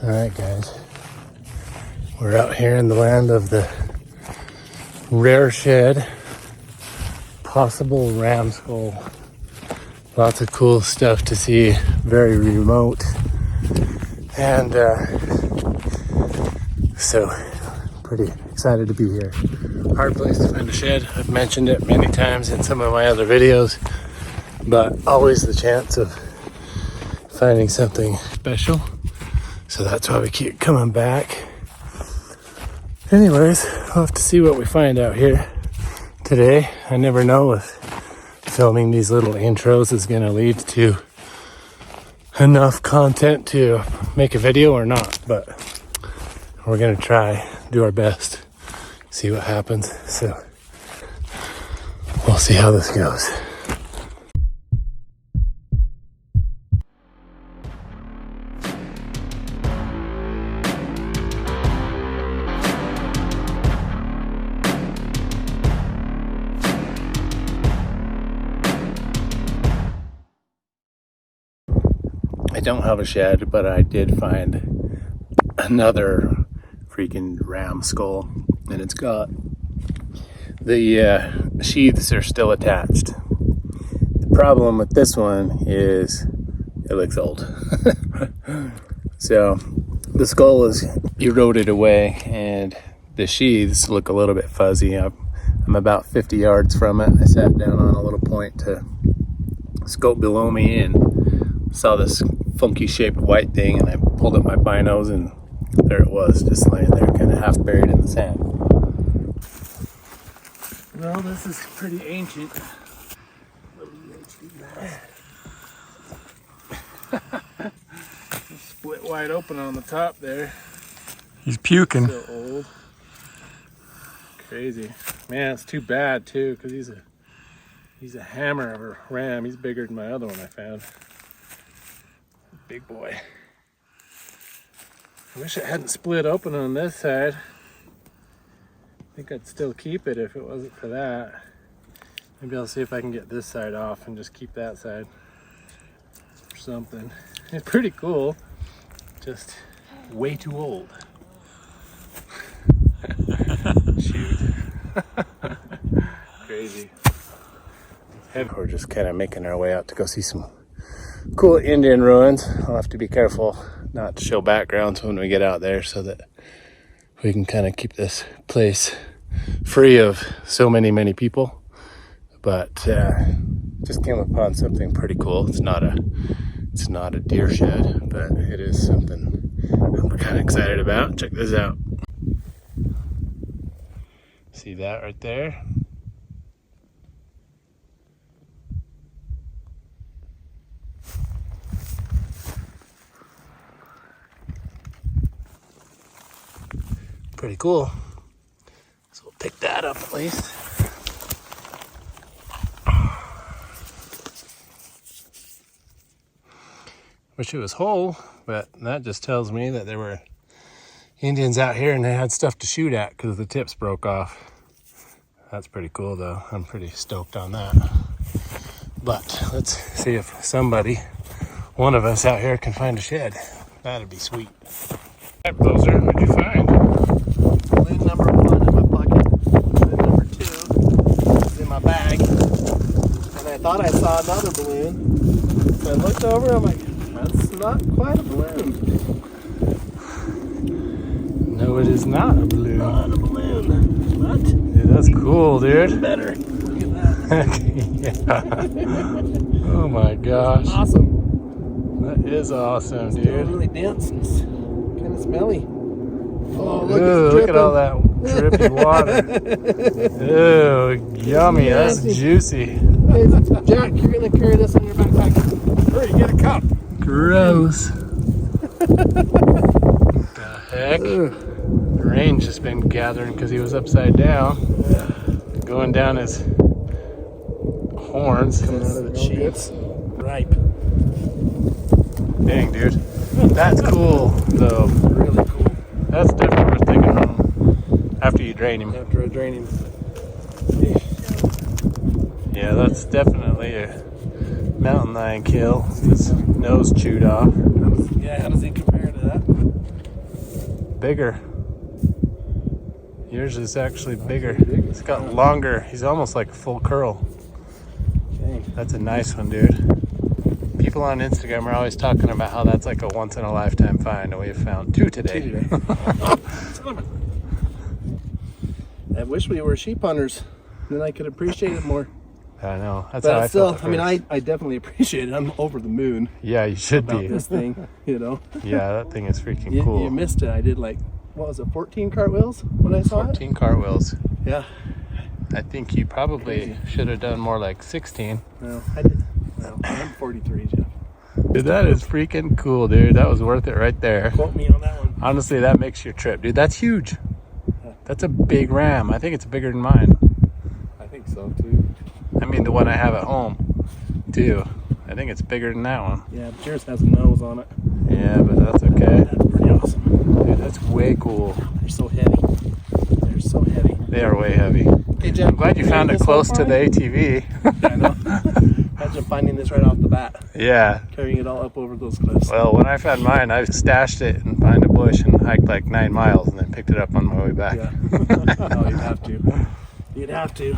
Alright guys, we're out here in the land of the rare shed, possible ram skull. Lots of cool stuff to see, very remote. And so pretty excited to be here. Hard place to find a shed. I've mentioned it many times in some of my other videos, but always the chance of finding something special. So that's why we keep coming back. Anyways, we'll have to see what we find out here today. I never know if filming these little intros is going to lead to enough content to make a video or not, but we're going to try, do our best, see what happens. So we'll see how this goes. I don't have a shed, but I did find another freaking ram skull, and it's got the sheaths are still attached. The problem with this one is it looks old. So the skull is eroded away and the sheaths look a little bit fuzzy. I'm about 50 yards from it. I sat down on a little point to scope below me and saw this funky shaped white thing, and I pulled up my binos and there it was, just laying there kind of half buried in the sand. Well, this is pretty ancient. Split wide open on the top there. He's puking. So old. Crazy. Man, it's too bad too, because he's a hammer of a ram. He's bigger than my other one I found. Big boy. I wish it hadn't split open on this side. I think I'd still keep it if it wasn't for that. Maybe I'll see if I can get this side off and just keep that side or something. It's pretty cool, just way too old. Shoot. Crazy. We're just kind of making our way out to go see some cool Indian ruins. I'll have to be careful not to show backgrounds when we get out there so that we can kind of keep this place free of so many people. But just came upon something pretty cool. It's not a deer shed, but it is something I'm kind of excited about. Check this out. See that right there? Pretty cool. So we'll pick that up at least. Wish it was whole, but that just tells me that there were Indians out here and they had stuff to shoot at because the tips broke off. That's pretty cool though. I'm pretty stoked on that. But let's see if somebody, one of us out here, can find a shed. That'd be sweet. Alright, Closer, what'd you find? Balloon number 1 in my pocket. Balloon number 2 is in my bag. And I thought I saw another balloon. So I looked over, I'm like, that's not quite a balloon. No, it is not a balloon. Not a balloon. What? Dude, that's cool, dude. Even better. Look at that. Yeah. Oh my gosh. Awesome. That is awesome, It's dude. really dense and kind of smelly. Oh, look, Ooh, it's look at all that drippy water. Ooh, yummy. That's Nasty. juicy. Hey, Jack, you're going to carry this in your backpack. Hurry, get a cup. Gross. What the heck? The rain's just been gathering because he was upside down. Going down his horns. Coming out of the cheeks. Ripe. Dang, dude. That's cool, though. Really cool. That's definitely worth taking home after you drain him. After I drain him. Yeah, that's definitely a mountain lion kill. His nose chewed off. How does he compare to that? bigger. Yours is actually bigger. It's got longer. He's almost like a full curl. Dang. That's a nice one, dude. People on Instagram are always talking about how that's like a once in a lifetime find, and we have found two today. I wish we were sheep hunters. Then I could appreciate it more. I know. That's But how I still, felt. I mean, I definitely appreciate it. I'm over the moon Yeah, you should about be. this thing, you know. Yeah, that thing is freaking You, cool. you missed it. I did like, what was it, 14 cartwheels when I saw 14 cartwheels. it? Yeah. I think you probably should have done more like 16. No, I did. Well, I'm 43, Jeff. Dude, that is freaking cool, dude. That was worth it right there. Quote me on that one. Honestly, that makes your trip. Dude, that's huge. That's a big ram. I think it's bigger than mine. I think so, too. I mean, the one I have at home, too. I think it's bigger than that one. Yeah, but yours has a nose on it. Yeah, but that's okay. That's pretty awesome. Dude, that's way cool. They're so heavy. They're so heavy. They are way heavy. Hey, Jeff, I'm glad you found it close to the ATV. I know. Imagine finding this right off the bat. Yeah. Carrying it all up over those cliffs. Well, when I found mine, I stashed it and found a bush and hiked like 9 miles and then picked it up on my way back. Yeah. No, you'd have to. You'd have to.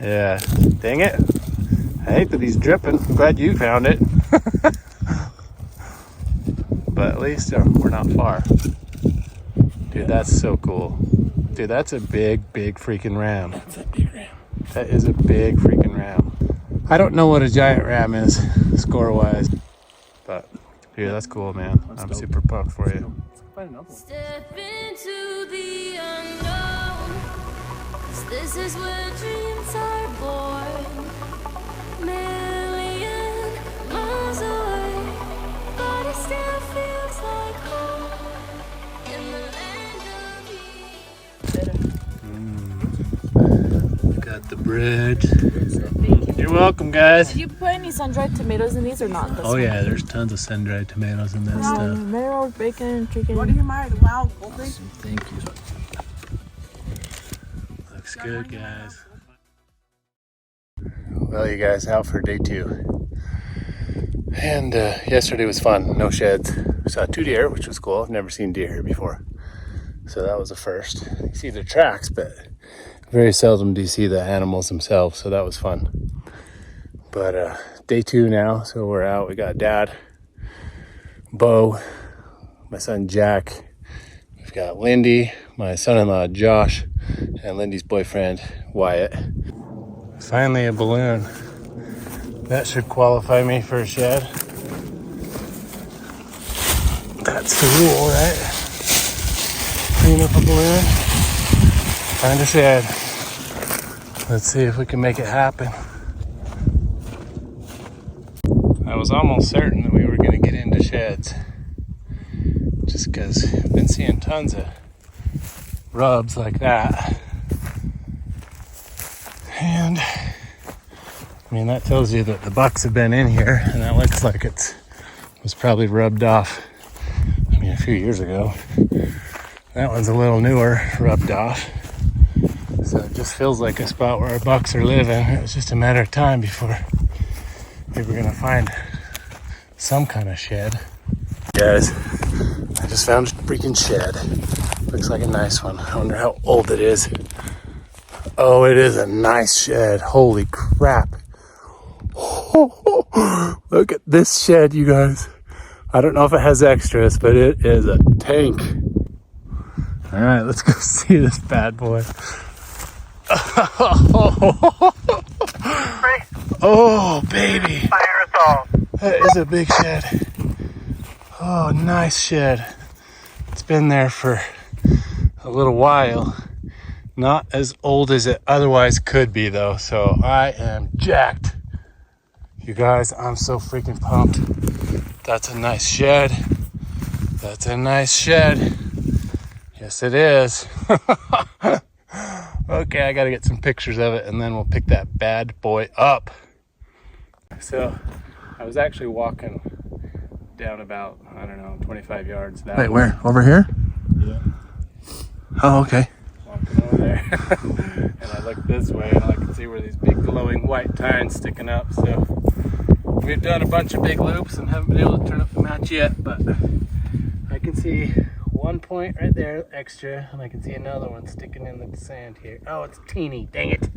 Yeah. Dang it. I hate that he's dripping. I'm glad you found it. But at least we're not far. Dude, that's so cool. Dude, that's a big, big freaking ram. That's a big ram. That is a big freaking ram. I don't know what a giant ram is, score-wise. But, dude, that's cool, man. I'm super pumped for you. Let's find another one. Step into the unknown, 'cause this is where dreams are born. Million miles away, but it still feels like home. In the land of We got the bread. You're welcome, guys. Did you put any sun-dried tomatoes in these or not? Oh yeah, there's tons of sun-dried tomatoes in that stuff. Tomatoes, bacon, chicken. What do you mind? Wow, goldfish. Thank you. Looks good, guys. Well, you guys, out for day 2. And yesterday was fun. No sheds. We saw 2 deer, which was cool. I've never seen deer here before. So that was a first. You see their tracks, but very seldom do you see the animals themselves. So that was fun. But day 2 now, so we're out. We got Dad, Bo, my son Jack. We've got Lindy, my son-in-law Josh, and Lindy's boyfriend Wyatt. Finally a balloon. That should qualify me for a shed. That's the rule, right? Clean up a balloon, find a shed. Let's see if we can make it happen. I was almost certain that we were going to get into sheds. Just because I've been seeing tons of rubs like that. And, I mean, that tells you that the bucks have been in here, and that looks like it was probably rubbed off, I mean, a few years ago. That one's a little newer, rubbed off. So it just feels like a spot where our bucks are living. It was just a matter of time before we were gonna find some kind of shed. Guys, I just found a freaking shed. Looks like a nice one. I wonder how old it is. Oh, it is a nice shed. Holy crap. Look at this shed, you guys. I don't know if it has extras, but it is a tank. All right, let's go see this bad boy. Oh, baby. That is a big shed. Oh, nice shed. It's been there for a little while. Not as old as it otherwise could be, though. So I am jacked. You guys, I'm so freaking pumped. That's a nice shed. That's a nice shed. Yes, it is. Okay, I gotta get some pictures of it and then we'll pick that bad boy up. So, I was actually walking down about, I don't know, 25 yards that way. Wait, where? Over here? Yeah. Oh, okay. Walking over there. And I look this way and all I can see were these big glowing white tines sticking up. So, we've done a bunch of big loops and haven't been able to turn up the match yet, but I can see 1 point right there, extra, and I can see another one sticking in the sand here. Oh, it's teeny, dang it.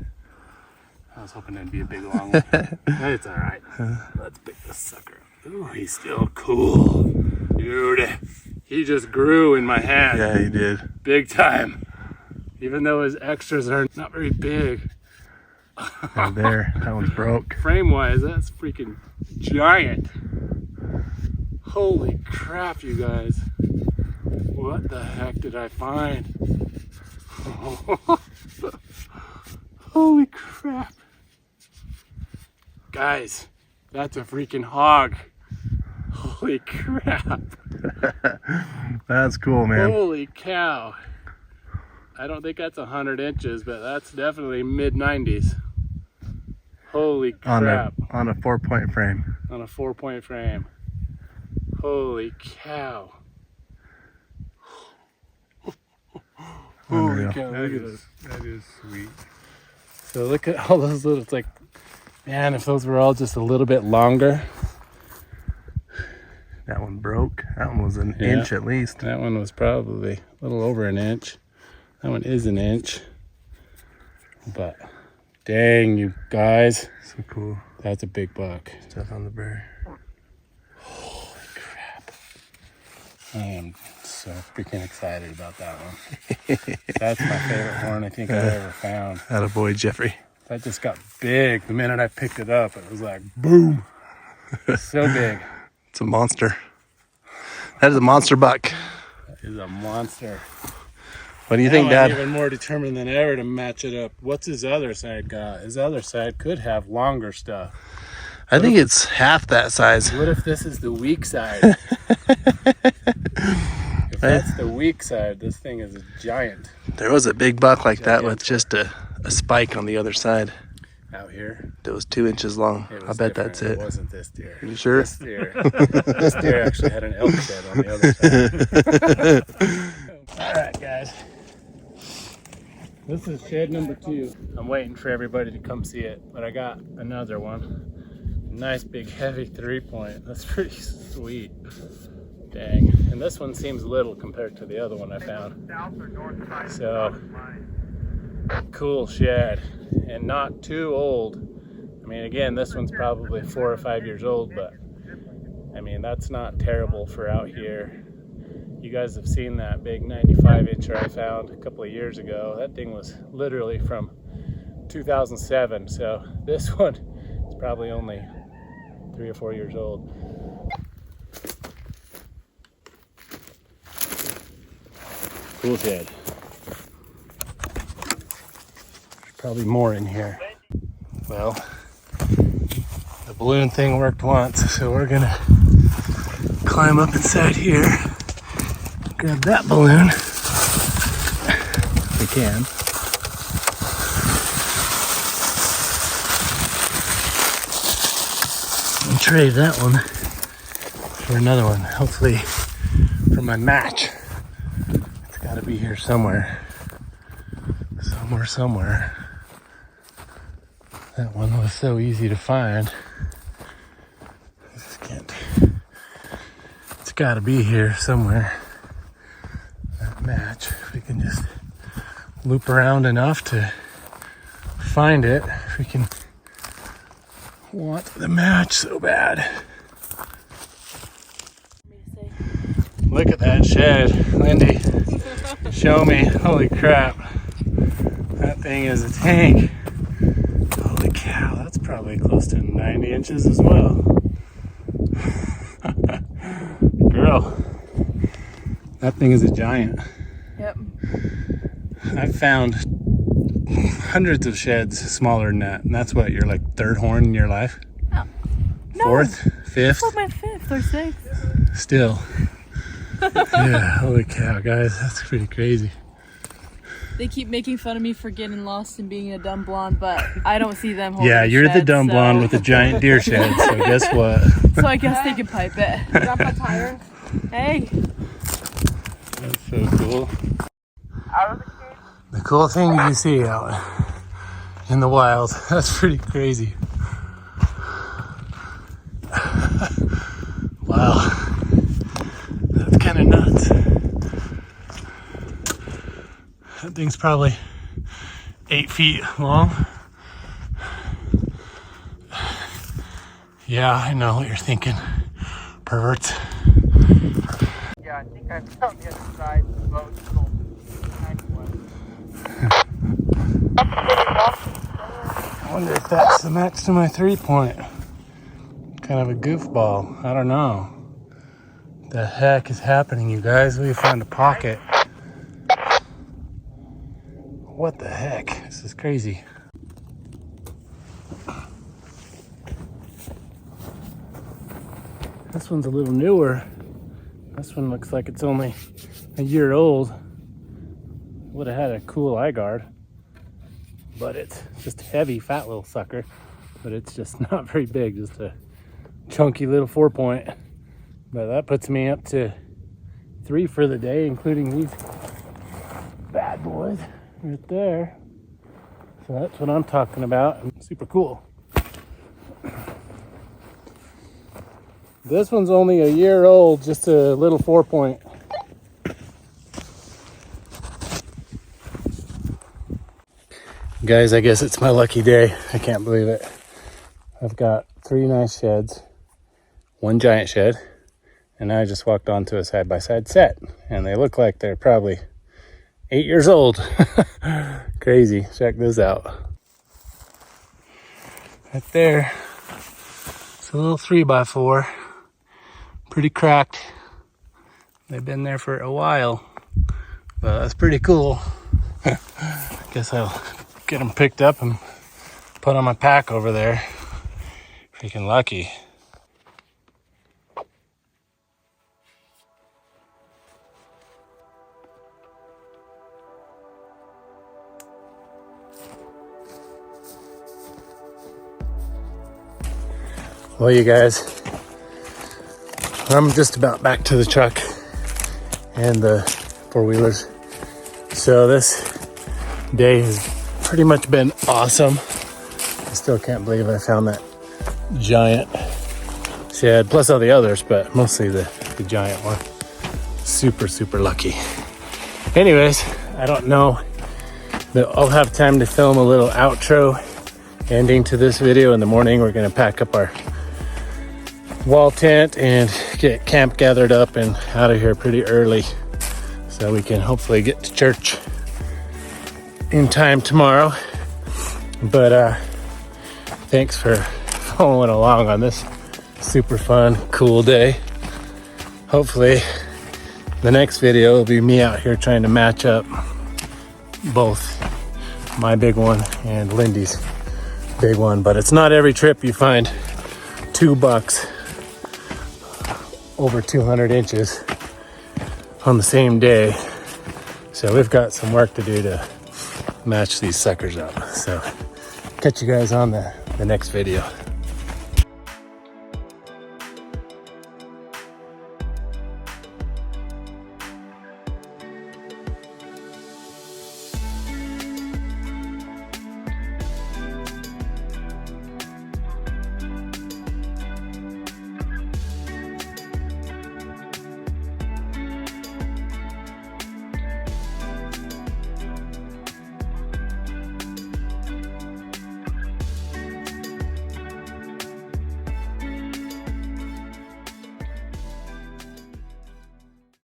I was hoping it'd be a big long one. It's all right. Let's pick this sucker up. Ooh, he's still cool. Dude, he just grew in my hand. Yeah, he did. Big time. Even though his extras are not very big. Right there, that one's broke. Frame-wise, that's freaking giant. Holy crap, you guys. What the heck did I find? Holy crap. Guys, that's a freaking hog. Holy crap. That's cool, man. Holy cow. I don't think that's 100 inches, but that's definitely mid-90s. Holy crap. On a 4-point frame. On a 4-point frame. Holy cow. Holy Unreal. cow, look at this. That is sweet. So look at all those little, it's like, man, if those were all just a little bit longer. That one broke. That one was an inch at least. That one was probably a little over an inch. That one is an inch. But dang, you guys. So cool. That's a big buck. Stuff on the bear. Holy crap. I am so freaking excited about that one. That's my favorite horn I think I've ever found. Attaboy, Jeffrey. That just got big the minute I picked it up. It was like, boom. It's so big. It's a monster. That is a monster buck. That is a monster. What do you think, Now I'm Dad? even more determined than ever to match it up. What's his other side got? His other side could have longer stuff. I think it's half that size. What if this is the weak side? If that's the weak side, this thing is a giant. There was a big buck like that with just a spike on the other side. Out here, That was 2 inches long. it I was bet different. that's It it. wasn't this deer. You sure? This deer actually had an elk shed on the other side. All right, guys. This is shed number 2. I'm waiting for everybody to come see it, but I got another one. Nice big heavy 3-point. That's pretty sweet. Dang. And this one seems little compared to the other one I found. So, cool shed. And not too old. I mean, again, this one's probably 4 or 5 years old, but I mean, that's not terrible for out here. You guys have seen that big 95-incher I found a couple of years ago. That thing was literally from 2007. So this one is probably only 3 or 4 years old. Cool shed. There's probably more in here. Well, the balloon thing worked once, so we're gonna climb up inside here, grab that balloon. We can. And trade that one for another one, hopefully for my match. It's gotta be here somewhere. Somewhere. That one was so easy to find. I just can't. It's gotta be here somewhere. That match. If we can just loop around enough to find it. If we can want the match so bad. Look at that shed. Lindy, show me. Holy crap. That thing is a tank. Holy cow, that's probably close to 90 inches as well. Girl, that thing is a giant. Yep. I've found hundreds of sheds smaller than that. And that's what, your like 3rd horn in your life? Oh, no. 4th? 5th? It's like my 5th or 6th. Still. Yeah, holy cow, guys, that's pretty crazy. They keep making fun of me for getting lost and being a dumb blonde, but I don't see them holding Yeah, you're the sheds, dumb so. blonde with the giant deer shed, so guess what? So I guess they can pipe it. Drop a tire. Hey. That's so cool. The cool thing you see out in the wild. That's pretty crazy. Wow. That's kind of nuts. thing's probably 8 feet long. Yeah, I know what you're thinking, perverts. Yeah, I think I found the other side of the boat. I wonder if that's the match to my 3-point. Kind of a goofball. I don't know. The heck is happening, you guys? We found a pocket. What the heck? This is crazy. This one's a little newer. This one looks like it's only a year old. Would have had a cool eye guard, but it's just heavy, fat little sucker. But it's just not very big, just a chunky little 4-point. But that puts me up to 3 for the day, including these bad boys right there. So that's what I'm talking about. Super cool. This one's only a year old, just a little 4-point. Guys, I guess it's my lucky day. I can't believe it. I've got 3 nice sheds, 1 giant shed, and I just walked onto a side-by-side set, and they look like they're probably 8 years old. Crazy. Check this out. Right there, it's a little 3x4. Pretty cracked. They've been there for a while, but that's pretty cool. Guess I'll get them picked up and put on my pack over there. Freaking lucky. Well, you guys, I'm just about back to the truck and the 4-wheelers. So this day has pretty much been awesome. I still can't believe I found that giant shed, plus all the others, but mostly the giant one. Super, super lucky. Anyways, I don't know that I'll have time to film a little outro ending to this video. In the morning, we're gonna pack up our wall tent and get camp gathered up and out of here pretty early so we can hopefully get to church in time tomorrow. But thanks for following along on this super fun, cool day. Hopefully the next video will be me out here trying to match up both my big one and Lindy's big one. But it's not every trip you find 2 bucks over 200 inches on the same day. So we've got some work to do to match these suckers up. So catch you guys on the next video.